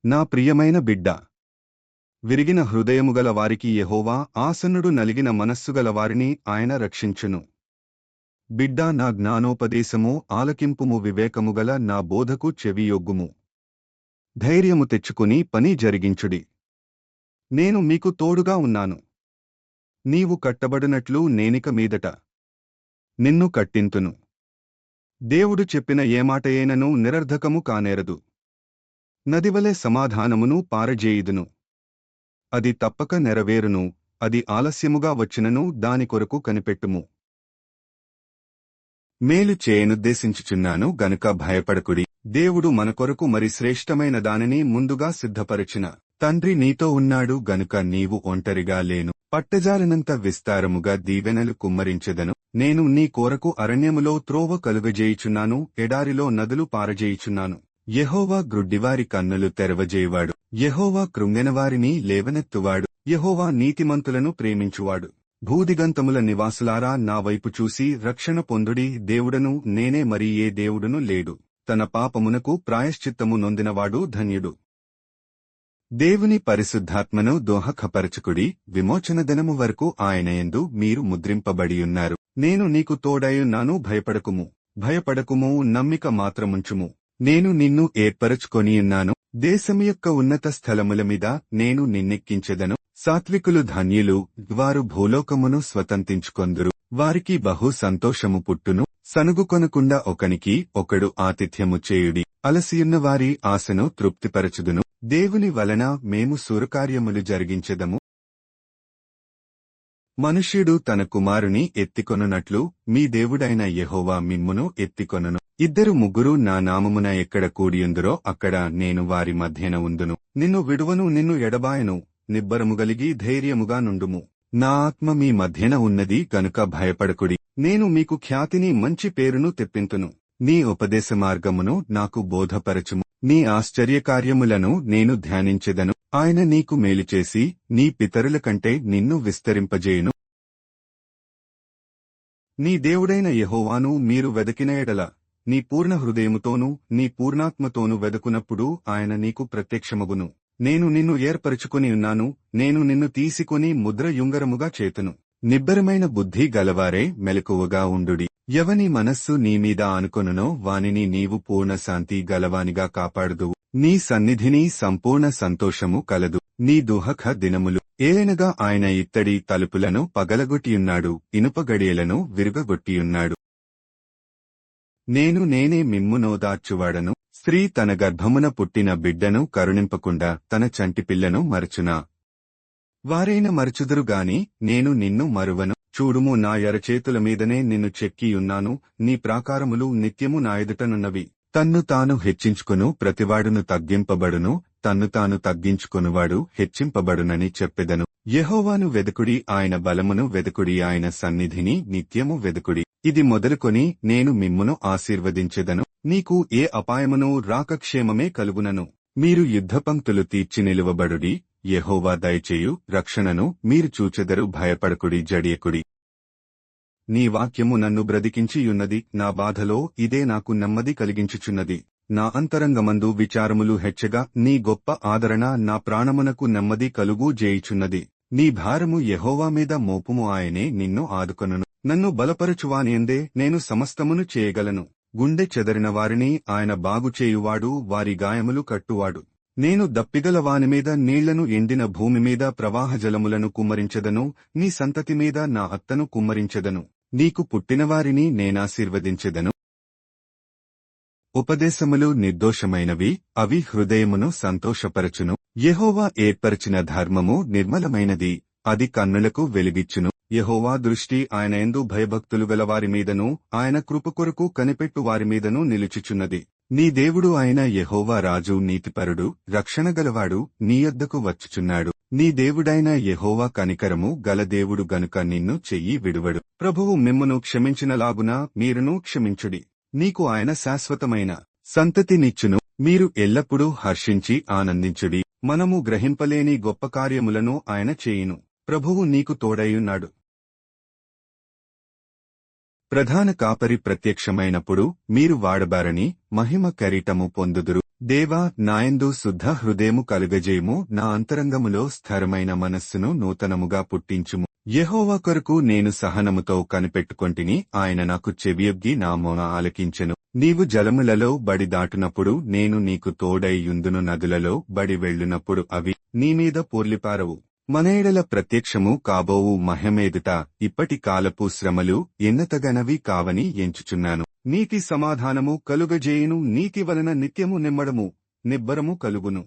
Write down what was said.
నా ప్రియమైన బిడ్డా, విరిగిన హృదయముగల వారికి యెహోవా ఆసన్నుడు, నలిగిన మనస్సుగల వారిని ఆయన రక్షించును. బిడ్డా, నా జ్ఞానోపదేశము ఆలకింపుము, వివేకముగల నా బోధకు చెవియొగ్గుము. ధైర్యము తెచ్చుకుని పని జరిగించుడి. నేను మీకు తోడుగా ఉన్నాను. నీవు కట్టబడినట్లు నేనిక మీదట నిన్ను కట్టింతును. దేవుడు చెప్పిన ఏమాటయేనను నిరర్ధకము కానేరదు. నదివలె సమాధానమును పారజేయుదును. అది తప్పక నెరవేరును. అది ఆలస్యముగా వచ్చినను దాని కొరకు కనిపెట్టుము. మేలు చేయనుద్దేశించుచున్నాను గనుక భయపడకుడి. దేవుడు మన కొరకు మరి శ్రేష్టమైన దానిని ముందుగా సిద్ధపరచిన తండ్రి నీతో ఉన్నాడు గనుక నీవు ఒంటరిగా లేను. పట్టజాలనంత విస్తారముగా దీవెనలు కుమ్మరించెదను. నేను నీ కోరకు అరణ్యములో త్రోవ కలుగజేయుచున్నాను, ఎడారిలో నదులు పారజేయుచున్నాను. యెహోవా గ్రుడ్డివారి కన్నులు తెరవజేయువాడు. యెహోవా కృంగెనవారిని లేవనెత్తువాడు. యెహోవా నీతిమంతులను ప్రేమించువాడు. భూదిగంతముల నివాసులారా, నా వైపు చూసి రక్షణ పొందుడి. దేవుడను నేనే, మరి ఏ దేవుడును లేడు. తన పాపమునకు ప్రాయశ్చిత్తము నొందినవాడు ధన్యుడు. దేవుని పరిశుద్ధాత్మను దోహకపరచుకుడి. విమోచన దినము వరకు ఆయనయందు మీరు ముద్రింపబడియున్నారు. నేను నీకు తోడయున్నాను, భయపడకుము. భయపడకుము, నమ్మిక మాత్రముంచుము. నేను నిన్ను ఏర్పరచుకొనియున్నాను. దేశము యొక్క ఉన్నత స్థలముల మీద నేను నిన్నెక్కించెదను. సాత్వికులు ధన్యులు, వారు భూలోకమును స్వతంత్రించుకొందురు. వారికి బహు సంతోషము పుట్టును. సనుగుకొనకుండా ఒకనికి ఒకడు ఆతిథ్యము చేయుడి. అలసియున్న వారి ఆశను తృప్తిపరచుదును. దేవుని వలన మేము సూరకార్యములు జరిగించెదము. మనుష్యుడు తన కుమారుని ఎత్తికొనున్నట్లు మీ దేవుడైన యెహోవా మిమ్మును ఎత్తికొనును. ఇద్దరు ముగ్గురు నా నామమున ఎక్కడ కూడియుందురో అక్కడ నేను వారి మధ్యన ఉందును. నిన్ను విడువను, నిన్ను ఎడబాయను. నిబ్బరముగలిగి ధైర్యముగా నుండుము. నా ఆత్మ మీ మధ్యన ఉన్నది గనుక భయపడకుడి. నేను మీకు ఖ్యాతిని, మంచి పేరును తెప్పింతును. నీ ఉపదేశ మార్గమును నాకు బోధపరచుము. నీ ఆశ్చర్యకార్యములను నేను ధ్యానించెదను. ఆయన నీకు మేలుచేసి నీ పితరుల కంటే నిన్ను విస్తరింపజేయును. నీ దేవుడైన యెహోవాను మీరు వెదకిన ఎడల నీ పూర్ణ హృదయముతోనూ నీ పూర్ణాత్మతోనూ వెదకునప్పుడు ఆయన నీకు ప్రత్యక్షమగును. నేను నిన్ను ఏర్పరచుకుని ఉన్నాను. నేను నిన్ను తీసుకుని ముద్ర యుంగరముగా చేతును. నిబ్బరమైన బుద్ధి గలవారే మెలకువగా ఉండుడి. ఎవని మనస్సు నీమీద ఆనుకొనునో వానిని నీవు పూర్ణ శాంతి గలవానిగా కాపాడుదువు. నీ సన్నిధిని సంపూర్ణ సంతోషము కలదు. నీ దుఃఖ దినములు ఏలనగా ఆయన ఇత్తడి తలుపులను పగలగొట్టియున్నాడు, ఇనుప గడియలను విరుగగొట్టియున్నాడు. నేనే మిమ్మునోదార్చువాడను. స్త్రీ తన గర్భమున పుట్టిన బిడ్డను కరుణింపకుండా తన చంటిపిల్లను మరచునా? వారైన మరచుదురుగాని నేను నిన్ను మరువను. చూడుము, నా ఎరచేతుల మీదనే నిన్ను చెక్కియున్నాను. నీ ప్రాకారములు నిత్యము నా ఎదుటనున్నవి. తన్ను తాను హెచ్చించుకును ప్రతివాడును తగ్గింపబడును, తన్ను తాను తగ్గించుకునువాడు హెచ్చింపబడునని చెప్పెదను. యెహోవాను వెదకుడి, ఆయన బలమును వెదకుడి, ఆయన సన్నిధిని నిత్యము వెదకుడి. ఇది మొదలుకొని నేను మిమ్మును ఆశీర్వదించెదను. నీకు ఏ అపాయమును రాక క్షేమమే కలుగునను. మీరు యుద్ధపంక్తులు తీర్చి నిలువబడుడి. యెహోవా దయచేయు రక్షణను మీరు చూచెదరు. భయపడకుడి, జడియకుడి. నీ వాక్యము నన్ను బ్రతికించియున్నది. నా బాధలో ఇదే నాకు నెమ్మది కలిగించుచున్నది. నా అంతరంగమందు విచారములు హెచ్చగా నీ గొప్ప ఆదరణ నా ప్రాణమునకు నెమ్మది కలుగు జేయుచున్నది. నీ భారము యెహోవా మీద మోపుము, ఆయనే నిన్ను ఆదుకొనును. నన్ను బలపరచువానియందే నేను సమస్తమును చేయగలను. గుండె చెదరిన వారిని ఆయన బాగుచేయువాడు, వారి గాయములు కట్టువాడు. నేను దప్పిగల వానిమీద నీళ్లను, ఎండిన భూమిమీద ప్రవాహజలములను కుమ్మరించెదను. నీ సంతతి మీద నా అత్తను కుమ్మరించెదను. నీకు పుట్టినవారిని నేనాశీర్వదించెదను. ఉపదేశములు నిర్దోషమైనవి, అవి హృదయమును సంతోషపరచును. యెహోవా ఏర్పరచిన ధర్మము నిర్మలమైనది, అది కన్నులకు వెలుగిచ్చును. యెహోవా దృష్టి ఆయన యందు భయభక్తులు గలవారి మీదను, ఆయన కృప కొరకు కనిపెట్టు వారి మీదను నిలుచుచున్నది. నీ దేవుడు అయిన యెహోవా రాజు నీతిపరుడు, రక్షణగలవాడు, నీ యొద్దకు వచ్చుచున్నాడు. నీ దేవుడైన యెహోవా కనికరము గల దేవుడు గనుక నిన్ను చెయ్యి విడువడు. ప్రభువు మిమ్మును క్షమించినలాగున మీరును క్షమించుడి. నీకు ఆయన శాశ్వతమైన సంతతినిచ్చును. మీరు ఎల్లప్పుడూ హర్షించి ఆనందించుడి. మనము గ్రహింపలేని గొప్ప కార్యములను ఆయన చేయును. ప్రభువు నీకు తోడైయున్నాడు. ప్రధాన కాపరి ప్రత్యక్షమైనప్పుడు మీరు వాడబారని మహిమ కిరీటము పొందుదురు. దేవా నాయందు శుద్ధ హృదయము కలుగజేయుము, నా అంతరంగములో స్థిరమైన మనస్సును నూతనముగా పుట్టించుము. యెహోవా కొరకు నేను సహనముతో కనిపెట్టుకొంటిని, ఆయన నాకు చెవియొగ్గి నా మొర ఆలకించెను. నీవు జలములలో బడి దాటునప్పుడు నేను నీకు తోడై యుందును, నదులలో బడి వెళ్ళునప్పుడు అవి నీమీద పొర్లిపారవు. మన ఎడల ప్రత్యక్షము కాబోవు మహిమేదుట ఇప్పటి కాలపు శ్రమలు ఎన్నతగనవి కావని ఎంచుచున్నాను. నీతి సమాధానము కలుగజేయును, నీతి వలన నిత్యము నిమ్మడము నిబ్బరము కలుగును.